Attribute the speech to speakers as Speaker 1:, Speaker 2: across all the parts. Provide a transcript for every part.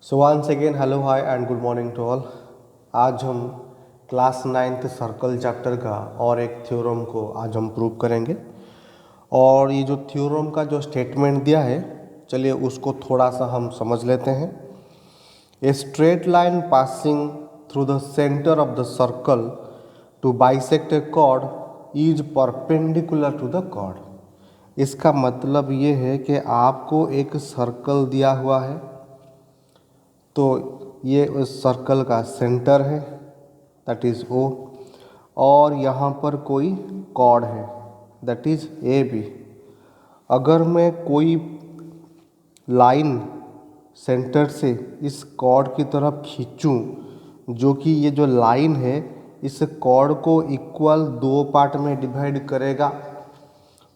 Speaker 1: So once again hello hi and good morning to all. आज हम class 9th circle chapter का और एक थ्योरम को आज हम प्रूव करेंगे। और ये जो थ्योरम का जो स्टेटमेंट दिया है, चलिए उसको थोड़ा सा हम समझ लेते हैं। A straight line passing through the centre of the circle to bisect a chord is perpendicular to the chord. इसका मतलब ये है कि आपको एक सर्कल दिया हुआ है, तो ये उस सर्कल का सेंटर है, दैट इज़ ओ, और यहाँ पर कोई कॉर्ड है, दैट इज़ ए बी। अगर मैं कोई लाइन सेंटर से इस कॉर्ड की तरफ खींचूं, जो कि ये जो लाइन है इस कॉर्ड को इक्वल दो पार्ट में डिवाइड करेगा,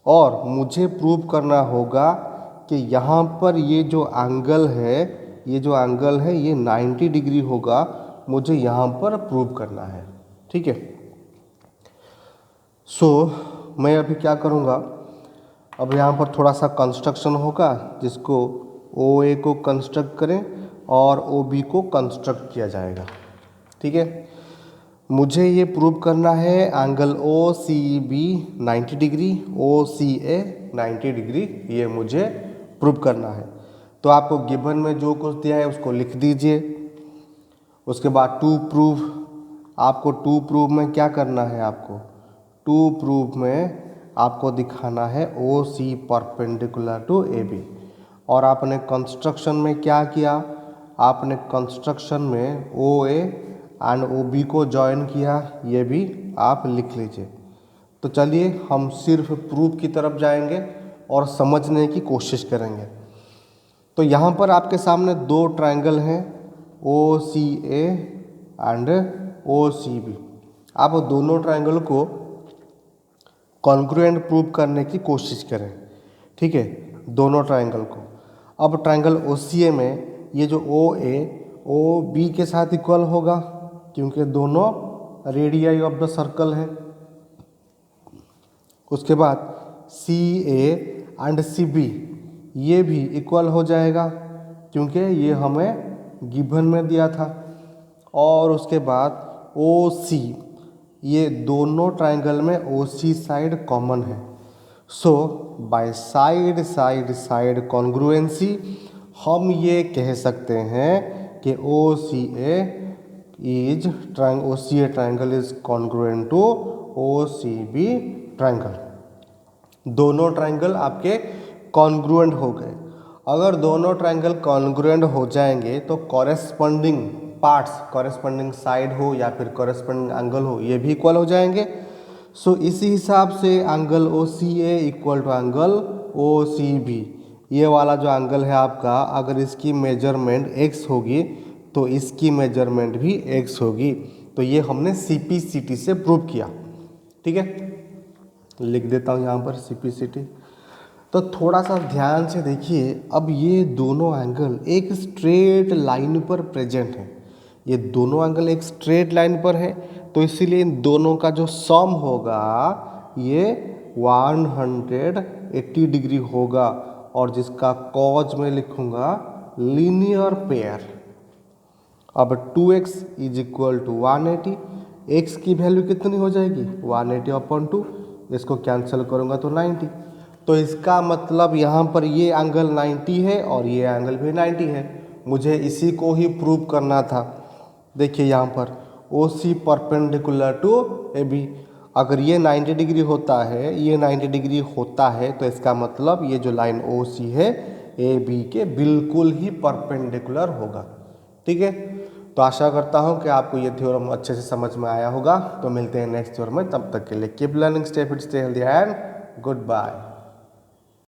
Speaker 1: और मुझे प्रूव करना होगा कि यहाँ पर ये जो एंगल है, ये 90 डिग्री होगा। मुझे यहाँ पर प्रूव करना है, ठीक है। मैं अभी क्या करूँगा, अब यहाँ पर थोड़ा सा कंस्ट्रक्शन होगा, जिसको ओ ए को कंस्ट्रक्ट करें और ओ बी को कंस्ट्रक्ट किया जाएगा, ठीक है। मुझे ये प्रूव करना है angle O C B 90 degree, O C A 90 degree, ये मुझे प्रूव करना है। तो आपको गिवन में जो कुछ दिया है उसको लिख दीजिए। उसके बाद टू प्रूव में क्या करना है, टू प्रूव में आपको दिखाना है O C perpendicular to A B. और आपने कंस्ट्रक्शन में क्या किया, आपने कंस्ट्रक्शन में O A and O B को जॉइन किया, ये भी आप लिख लीजिए। तो चलिए हम सिर्फ प्रूफ की तरफ जाएंगे और समझने की कोशिश करेंगे। तो यहाँ पर आपके सामने दो ट्रायंगल हैं, ओ C A and O C B. आप दोनों ट्रायंगल को कॉन्ग्रुएंट प्रूव करने की कोशिश करें, ठीक है, दोनों ट्रायंगल को। अब ट्रायंगल ओ सी ए में ये जो ओ ए ओ बी के साथ इक्वल होगा, क्योंकि दोनों रेडियाई ऑफ द सर्कल है। उसके बाद सी ए एंड सी बी ये भी इक्वल हो जाएगा, क्योंकि ये हमें गिवन में दिया था। और उसके बाद ओ सी, ये दोनों ट्रायंगल में ओ सी साइड कॉमन है। सो बाय साइड कॉन्ग्रुएंसी हम ये कह सकते हैं कि O C A triangle is congruent to O C B triangle. दोनों ट्रायंगल आपके कॉन्ग्रुएंट हो गए। अगर दोनों ट्रायंगल कॉन्ग्रुएंट हो जाएंगे तो कॉरेस्पॉन्डिंग पार्ट्स, कॉरेस्पॉन्डिंग साइड हो या फिर कॉरेस्पॉन्डिंग एंगल हो, ये भी इक्वल हो जाएंगे। सो इसी हिसाब से angle O C A equal to angle O C B, ये वाला जो एंगल है आपका, अगर इसकी मेजरमेंट x होगी तो इसकी मेजरमेंट भी x होगी। तो ये हमने CPCT से प्रूव किया, ठीक है। लिख देता हूँ यहाँ पर CPCT। तो थोड़ा सा ध्यान से देखिए, अब ये दोनों एंगल एक स्ट्रेट लाइन पर प्रेजेंट है। ये दोनों एंगल एक स्ट्रेट लाइन पर है, तो इसीलिए इन दोनों का जो सम होगा ये 180 डिग्री होगा, और जिसका कॉज में लिखूंगा लीनियर पेयर। अब 2x is equal to 180, x की वैल्यू कितनी हो जाएगी 180/2, इसको कैंसिल करूंगा तो 90। तो इसका मतलब यहाँ पर ये एंगल 90 है और ये एंगल भी 90 है। मुझे इसी को ही प्रूव करना था। देखिए यहाँ पर O C perpendicular to A B, अगर ये 90 डिग्री होता है, ये 90 डिग्री होता है, तो इसका मतलब ये जो लाइन ओ सी है ए बी के बिल्कुल ही परपेंडिकुलर होगा, ठीक है। तो आशा करता हूँ कि आपको ये थ्योरम अच्छे से समझ में आया होगा। तो मिलते हैं नेक्स्ट थ्योरम में, तब तक के लिए keep learning, stay fit, stay healthy and good bye.